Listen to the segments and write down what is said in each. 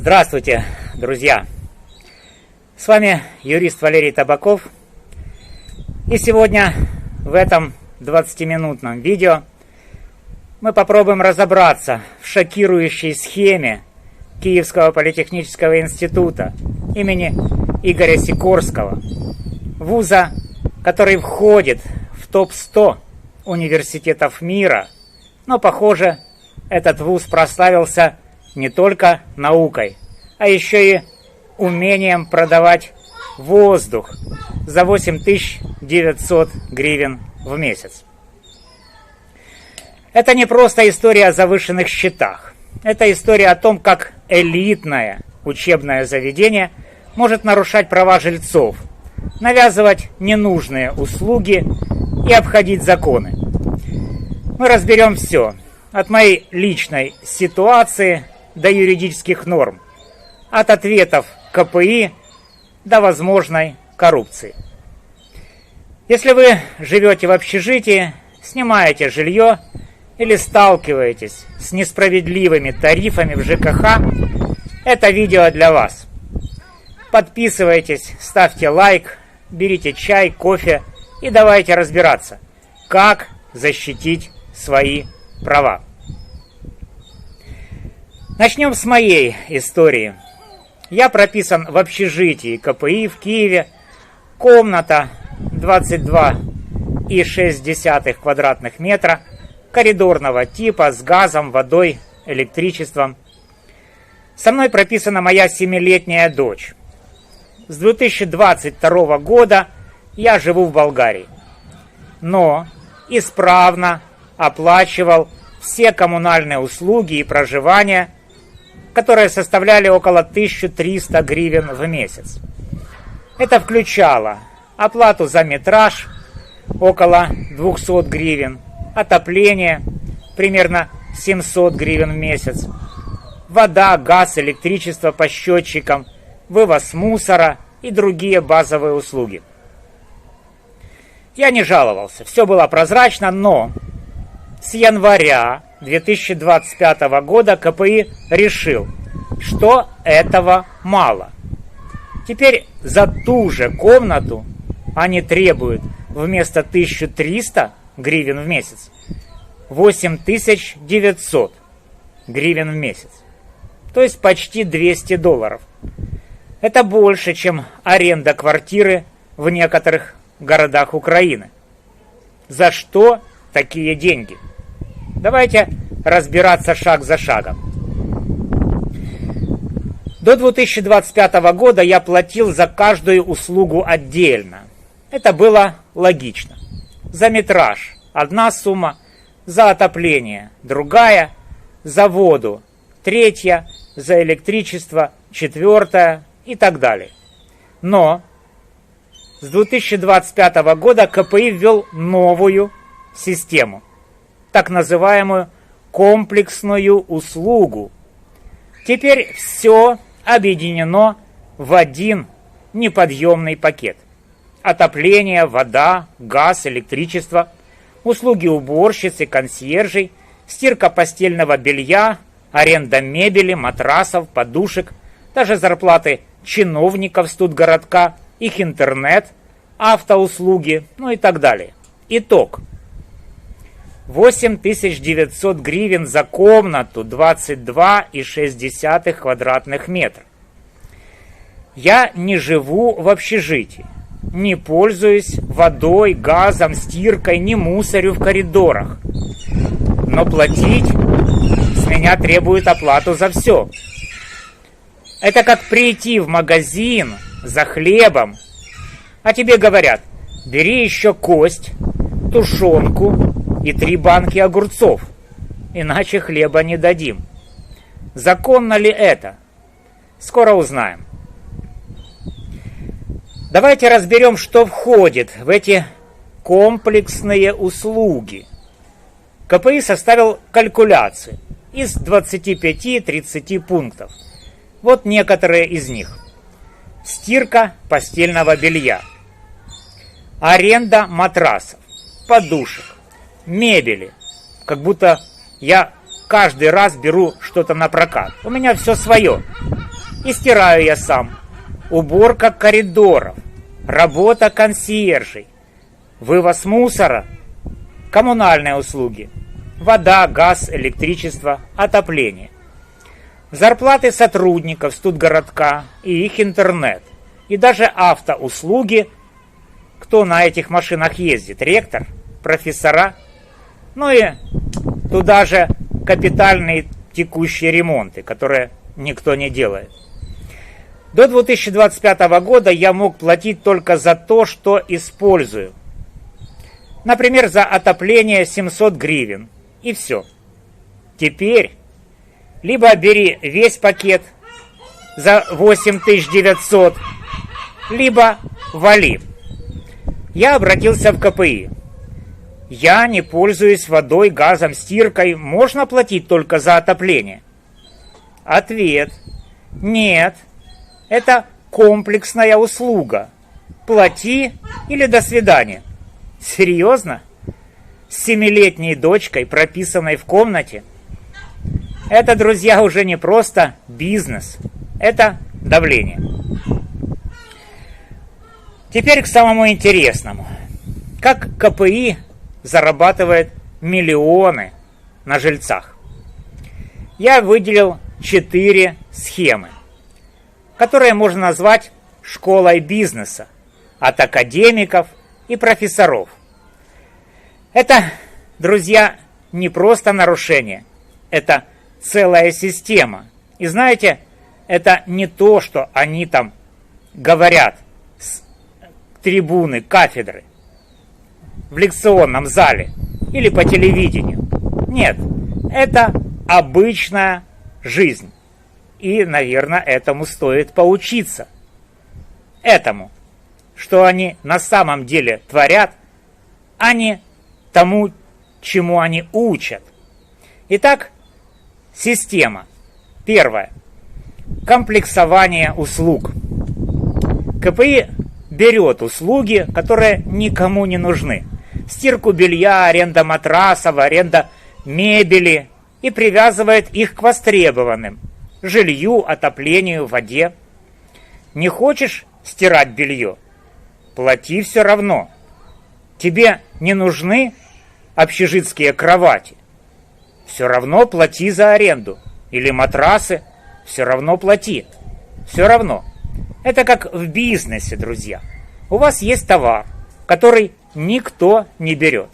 Здравствуйте, друзья! С вами юрист Валерий Табаков. И сегодня в этом 20-минутном видео мы попробуем разобраться в шокирующей схеме Киевского политехнического института имени Игоря Сикорского, вуза, который входит в топ-100 университетов мира, но, похоже, этот вуз прославился не только наукой, а еще и умением продавать воздух за 8900 гривен в месяц. Это не просто история о завышенных счетах. Это история о том, как элитное учебное заведение может нарушать права жильцов, навязывать ненужные услуги и обходить законы. Мы разберем все, от моей личной ситуации до юридических норм, от ответов КПИ до возможной коррупции. Если вы живете в общежитии, снимаете жилье или сталкиваетесь с несправедливыми тарифами в ЖКХ, это видео для вас. Подписывайтесь, ставьте лайк, берите чай, кофе и давайте разбираться, как защитить свои права. Начнем с моей истории. Я прописан в общежитии КПИ в Киеве. Комната 22,6 квадратных метра, коридорного типа, с газом, водой, электричеством. Со мной прописана моя 7-летняя дочь. С 2022 года я живу в Болгарии, но исправно оплачивал все коммунальные услуги и проживание, которые составляли около 1300 гривен в месяц. Это включало оплату за метраж около 200 гривен, отопление примерно 700 гривен в месяц, вода, газ, электричество по счетчикам, вывоз мусора и другие базовые услуги. Я не жаловался, все было прозрачно, но с января 2025 года КПИ решил, что этого мало. Теперь за ту же комнату они требуют вместо 1300 гривен в месяц 8900 гривен в месяц. То есть почти $200. Это больше, чем аренда квартиры в некоторых городах Украины. За что такие деньги? Давайте разбираться шаг за шагом. До 2025 года я платил за каждую услугу отдельно. Это было логично. За метраж одна сумма, за отопление другая, за воду третья, за электричество четвертая и так далее. Но с 2025 года КПИ ввел новую систему, так называемую комплексную услугу. Теперь все объединено в один неподъемный пакет. Отопление, вода, газ, электричество, услуги уборщиц и консьержей, стирка постельного белья, аренда мебели, матрасов, подушек, даже зарплаты чиновников студгородка, их интернет, автоуслуги, ну и так далее. Итог. 8900 гривен за комнату 22,6 квадратных метра. Я не живу в общежитии, не пользуюсь водой, газом, стиркой, не мусорю в коридорах. Но платить с меня требуют оплату за все. Это как прийти в магазин за хлебом, а тебе говорят: бери еще кость, тушенку и 3 банки огурцов, иначе хлеба не дадим. Законно ли это? Скоро узнаем. Давайте разберем, что входит в эти комплексные услуги. КПИ составил калькуляцию из 25-30 пунктов. Вот некоторые из них. Стирка постельного белья, аренда матрасов, подушек, мебели. Как будто я каждый раз беру что-то на прокат. У меня все свое. И стираю я сам. Уборка коридоров, работа консьержей, вывоз мусора, коммунальные услуги, вода, газ, электричество, отопление. Зарплаты сотрудников студгородка и их интернет. И даже автоуслуги, кто на этих машинах ездит, ректор, профессора. Ну и туда же капитальные текущие ремонты, которые никто не делает. До 2025 года я мог платить только за то, что использую. Например, за отопление 700 гривен. И все. Теперь либо бери весь пакет за 8900, либо вали. Я обратился в КПИ. Я не пользуюсь водой, газом, стиркой. Можно платить только за отопление? Ответ. Нет. Это комплексная услуга. Плати или до свидания. Серьезно? С 7-летней дочкой, прописанной в комнате? Это, друзья, уже не просто бизнес. Это давление. Теперь к самому интересному. Как КПИ зарабатывает миллионы на жильцах? Я выделил 4 схемы, которые можно назвать школой бизнеса от академиков и профессоров. Это, друзья, не просто нарушение, это целая система. И знаете, это не то, что они там говорят с трибуны, кафедры, в лекционном зале или по телевидению. Нет, это обычная жизнь. И, наверное, этому стоит поучиться. Этому, что они на самом деле творят, а не тому, чему они учат. Итак, система. Первое. Комплексование услуг. КПИ берет услуги, которые никому не нужны. Стирку белья, аренда матрасов, аренда мебели, и привязывает их к востребованным. Жилью, отоплению, воде. Не хочешь стирать белье? Плати все равно. Тебе не нужны общежитские кровати? Все равно плати за аренду. Или матрасы? Все равно плати. Все равно. Это как в бизнесе, друзья. У вас есть товар, который никто не берет.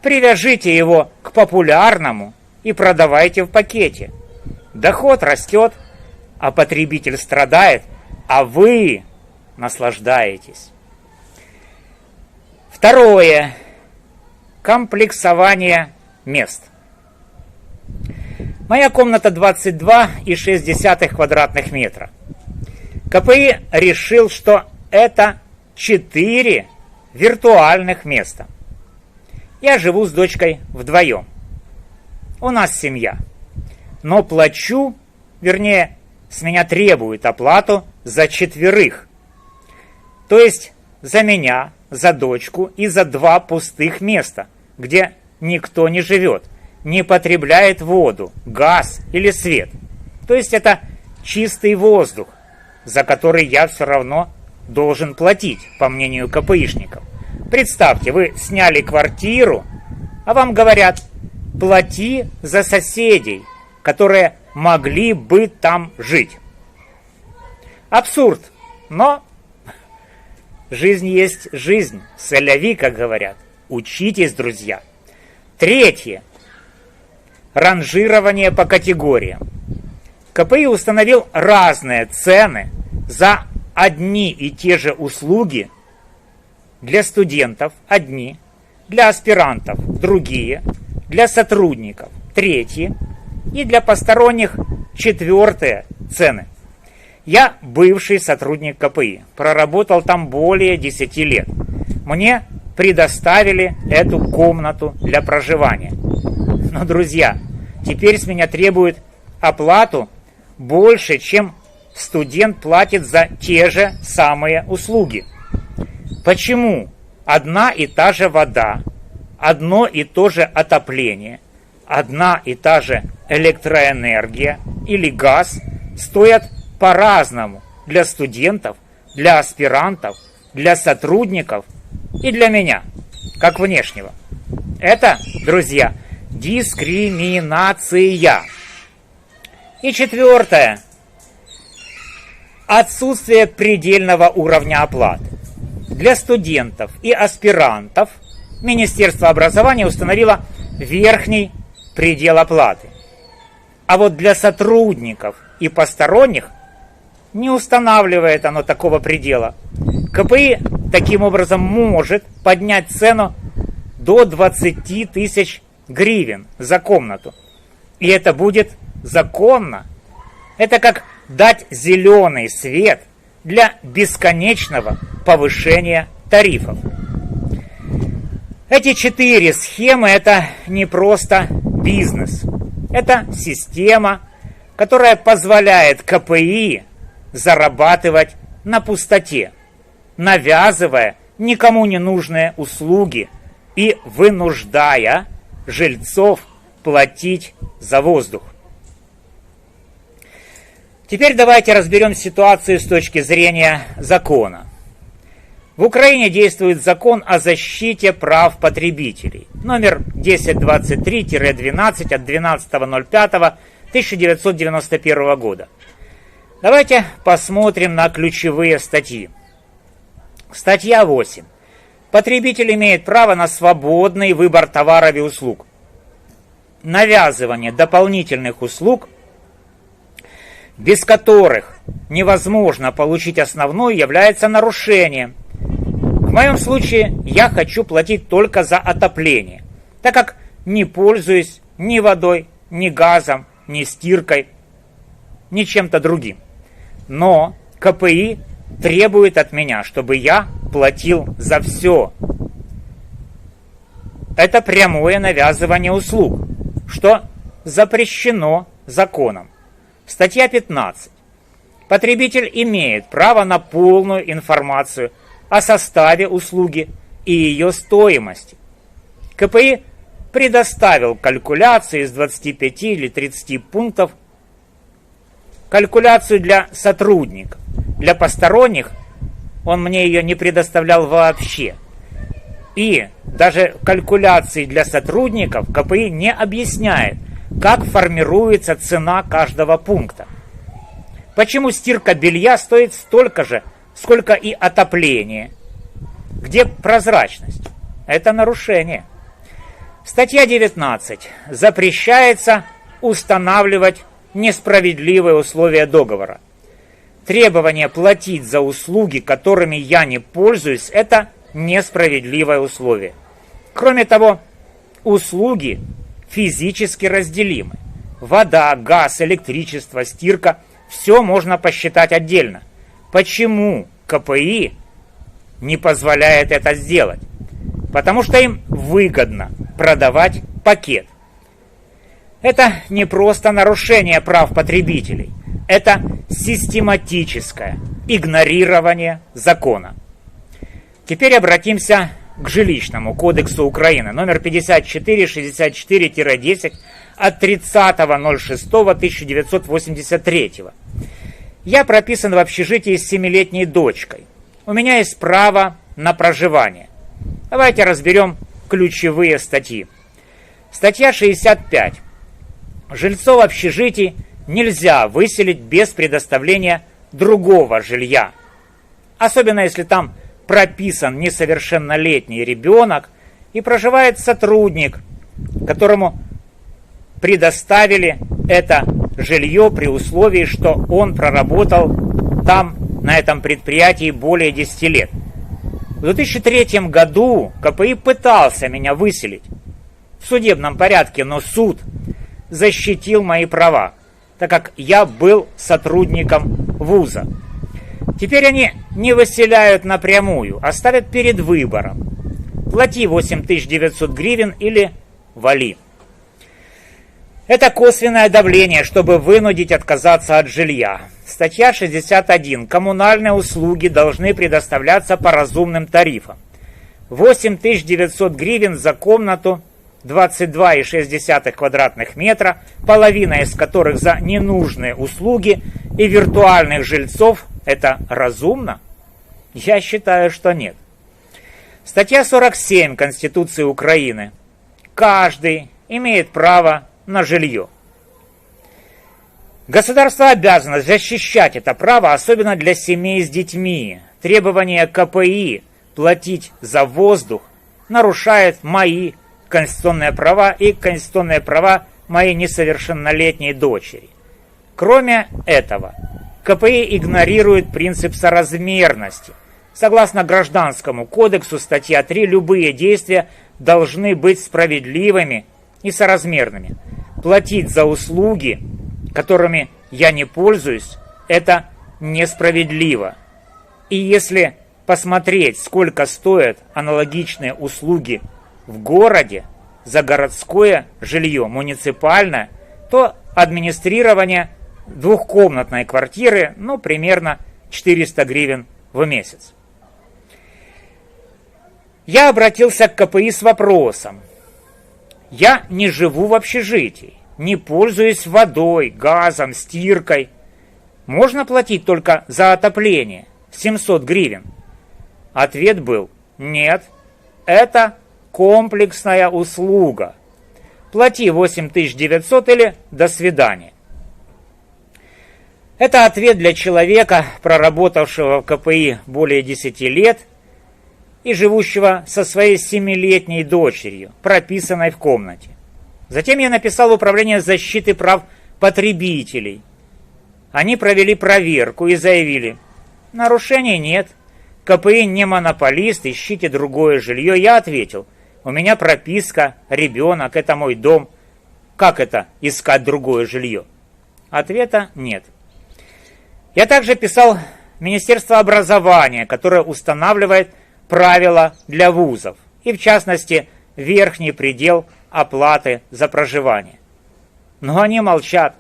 Привяжите его к популярному и продавайте в пакете. Доход растет, а потребитель страдает, а вы наслаждаетесь. Второе. Комплексование мест. Моя комната 22,6 квадратных метра. КПИ решил, что это 4 виртуальных места. Я живу с дочкой вдвоем. У нас семья. Но плачу, вернее, с меня требуют оплату за 4. То есть за меня, за дочку и за 2 пустых места, где никто не живет, не потребляет воду, газ или свет. То есть это чистый воздух, за который я все равно должен платить, по мнению КПИшников. Представьте, вы сняли квартиру, а вам говорят: плати за соседей, которые могли бы там жить. Абсурд, но жизнь есть жизнь. Сэля-ви, как говорят. Учитесь, друзья. Третье. Ранжирование по категориям. КПИ установил разные цены за одни и те же услуги. Для студентов одни, для аспирантов другие, для сотрудников третьи и для посторонних 4 цены. Я бывший сотрудник КПИ, проработал там более 10 лет. Мне предоставили эту комнату для проживания. Но, друзья, теперь с меня требуют оплату больше, чем студент платит за те же самые услуги. Почему одна и та же вода, одно и то же отопление, одна и та же электроэнергия или газ стоят по-разному для студентов, для аспирантов, для сотрудников и для меня, как внешнего. Это, друзья, дискриминация. И четвертое. Отсутствие предельного уровня оплаты. Для студентов и аспирантов Министерство образования установило верхний предел оплаты. А вот для сотрудников и посторонних не устанавливает оно такого предела. КПИ таким образом может поднять цену до 20 тысяч гривен за комнату. И это будет законно. Это как дать зеленый свет для бесконечного повышения тарифов. Эти 4 схемы – это не просто бизнес. Это система, которая позволяет КПИ зарабатывать на пустоте, навязывая никому не нужные услуги и вынуждая жильцов платить за воздух. Теперь давайте разберем ситуацию с точки зрения закона. В Украине действует закон о защите прав потребителей, номер 1023-12 от 12.05.1991 года. Давайте посмотрим на ключевые статьи. Статья 8. Потребитель имеет право на свободный выбор товаров и услуг. Навязывание дополнительных услуг, без которых невозможно получить основную, является нарушением. В моем случае я хочу платить только за отопление, так как не пользуюсь ни водой, ни газом, ни стиркой, ни чем-то другим. Но КПИ требует от меня, чтобы я платил за все. Это прямое навязывание услуг, что запрещено законом. Статья 15. Потребитель имеет право на полную информацию о составе услуги и ее стоимости. КПИ предоставил калькуляцию из 25 или 30 пунктов, калькуляцию для сотрудников. Для посторонних он мне ее не предоставлял вообще. И даже калькуляции для сотрудников КПИ не объясняет, как формируется цена каждого пункта. Почему стирка белья стоит столько же, сколько и отопление? Где прозрачность? Это нарушение. Статья 19. Запрещается устанавливать несправедливые условия договора. Требование платить за услуги, которыми я не пользуюсь, это несправедливое условие. Кроме того, услуги физически разделимы. Вода, газ, электричество, стирка – все можно посчитать отдельно. Почему КПИ не позволяет это сделать? Потому что им выгодно продавать пакет. Это не просто нарушение прав потребителей. Это систематическое игнорирование закона. Теперь обратимся к Жилищному кодексу Украины, номер 5464-10 от 30.06.1983. Я прописан в общежитии с 7-летней дочкой. У меня есть право на проживание. Давайте разберем ключевые статьи. Статья 65. Жильцов общежитий нельзя выселить без предоставления другого жилья. Особенно если там прописан несовершеннолетний ребенок и проживает сотрудник, которому предоставили это жилье при условии, что он проработал там, на этом предприятии, более 10 лет. В 2003 году КПИ пытался меня выселить в судебном порядке, но суд защитил мои права, так как я был сотрудником вуза. Теперь они не выселяют напрямую, а ставят перед выбором. Плати 8900 гривен или вали. Это косвенное давление, чтобы вынудить отказаться от жилья. Статья 61. Коммунальные услуги должны предоставляться по разумным тарифам. 8900 гривен за комнату, 22,6 квадратных метра, половина из которых за ненужные услуги, и виртуальных жильцов – это разумно? Я считаю, что нет. Статья 47 Конституции Украины. Каждый имеет право на жилье. Государство обязано защищать это право, особенно для семей с детьми. Требование КПИ платить за воздух нарушает мои конституционные права и конституционные права моей несовершеннолетней дочери. Кроме этого, КПИ игнорирует принцип соразмерности. Согласно Гражданскому кодексу, статья 3, любые действия должны быть справедливыми и соразмерными. Платить за услуги, которыми я не пользуюсь, это несправедливо. И если посмотреть, сколько стоят аналогичные услуги в городе за городское жилье, муниципальное, то администрирование двухкомнатной квартиры, примерно 400 гривен в месяц. Я обратился к КПИ с вопросом. Я не живу в общежитии, не пользуюсь водой, газом, стиркой. Можно платить только за отопление 700 гривен? Ответ был: нет, это комплексная услуга. Плати 8900 или до свидания. Это ответ для человека, проработавшего в КПИ более 10 лет и живущего со своей 7-летней дочерью, прописанной в комнате. Затем я написал в Управление защиты прав потребителей. Они провели проверку и заявили: нарушений нет, КПИ не монополист, ищите другое жилье. Я ответил: у меня прописка, ребенок, это мой дом. Как это искать другое жилье? Ответа нет. Я также писал Министерство образования, которое устанавливает правила для вузов, и в частности верхний предел оплаты за проживание. Но они молчат.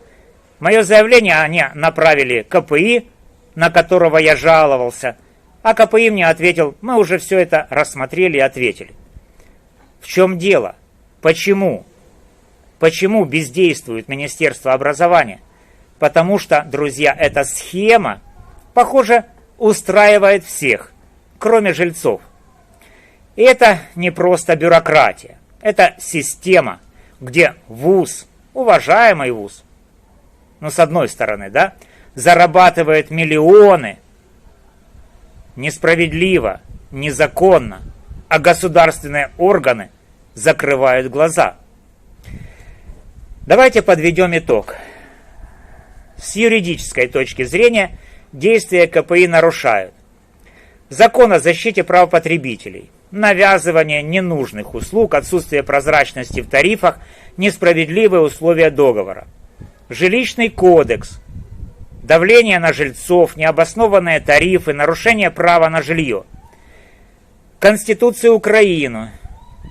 Мое заявление они направили КПИ, на которого я жаловался, а КПИ мне ответил: мы уже все это рассмотрели и ответили. В чем дело? Почему? Почему бездействует Министерство образования? Потому что, друзья, эта схема, похоже, устраивает всех, кроме жильцов. И это не просто бюрократия. Это система, где вуз, уважаемый вуз, с одной стороны, зарабатывает миллионы несправедливо, незаконно, а государственные органы закрывают глаза. Давайте подведем итог. С юридической точки зрения действия КПИ нарушают Закон о защите прав потребителей, навязывание ненужных услуг, отсутствие прозрачности в тарифах, несправедливые условия договора, Жилищный кодекс, давление на жильцов, необоснованные тарифы, нарушение права на жилье, Конституция Украины,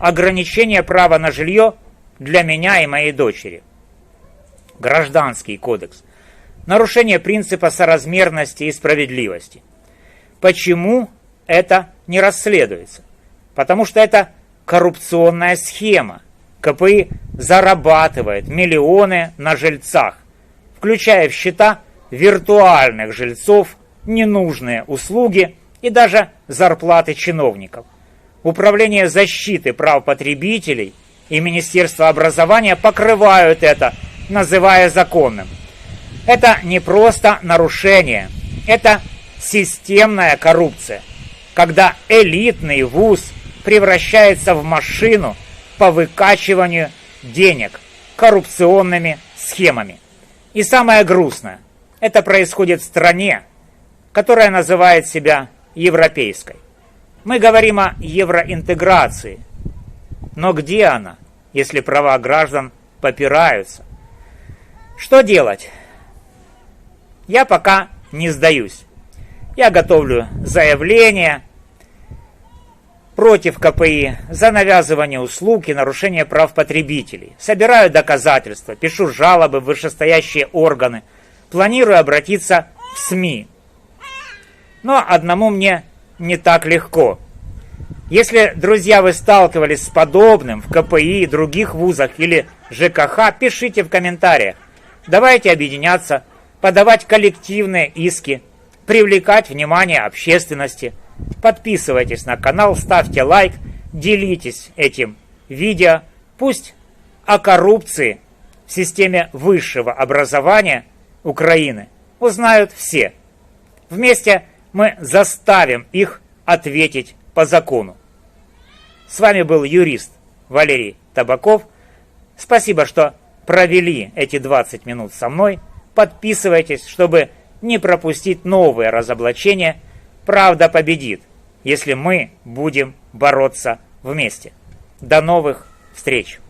ограничение права на жилье для меня и моей дочери, Гражданский кодекс, нарушение принципа соразмерности и справедливости. Почему это не расследуется? Потому что это коррупционная схема. КПИ зарабатывает миллионы на жильцах, включая в счета виртуальных жильцов, ненужные услуги и даже зарплаты чиновников. Управление защиты прав потребителей и Министерство образования покрывают это, называя законным. Это не просто нарушение, это системная коррупция, когда элитный вуз превращается в машину по выкачиванию денег коррупционными схемами. И самое грустное, это происходит в стране, которая называет себя европейской. Мы говорим о евроинтеграции, но где она, если права граждан попираются? Что делать? Я пока не сдаюсь. Я готовлю заявление против КПИ за навязывание услуг и нарушение прав потребителей. Собираю доказательства, пишу жалобы в вышестоящие органы, планирую обратиться в СМИ. Но одному мне не так легко. Если, друзья, вы сталкивались с подобным в КПИ, других вузах или ЖКХ, пишите в комментариях. Давайте объединяться подавать коллективные иски, привлекать внимание общественности. Подписывайтесь на канал, ставьте лайк, делитесь этим видео. Пусть о коррупции в системе высшего образования Украины узнают все. Вместе мы заставим их ответить по закону. С вами был юрист Валерий Табаков. Спасибо, что провели эти 20 минут со мной. Подписывайтесь, чтобы не пропустить новые разоблачения. Правда победит, если мы будем бороться вместе. До новых встреч!